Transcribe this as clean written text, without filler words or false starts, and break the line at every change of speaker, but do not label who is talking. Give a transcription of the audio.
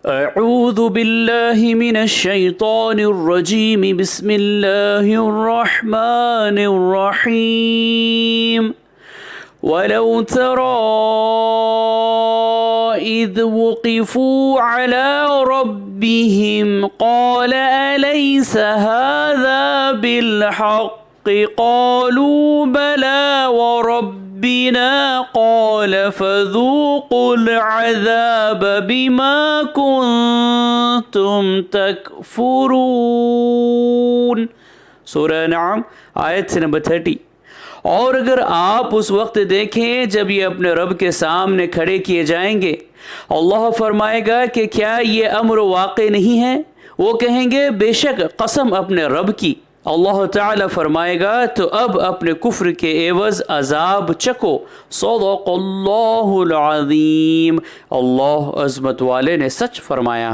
अऊज़ु बिल्लाहि मिनश शैतानिर रजीम बिस्मिल्लाहिर रहमानिर रहीम वलौ तरा इज़ वुक़िफ़ू अला रब्बिहिम क़ाल अलैस हाज़ा बिल्हक़्क़ क़ालू बला व रब्बिना क़ाल फ़ज़ूक़ुल अज़ाब बिमा कुन्तुम तकफ़ुरून। सूरह नाम आयत नंबर 30। और अगर आप उस वक्त देखें जब ये अपने रब के सामने खड़े किए जाएंगे, अल्लाह फरमाएगा कि क्या ये अम्र वाक़ई नहीं है? वो कहेंगे बेशक कसम अपने रब की। अल्लाह ताला फरमाएगा तो अब अपने कुफ्र के एवज़ अजाब चको। सदक़ल्लाहुल अज़ीम। अल्लाह अज़मत वाले ने सच फरमाया।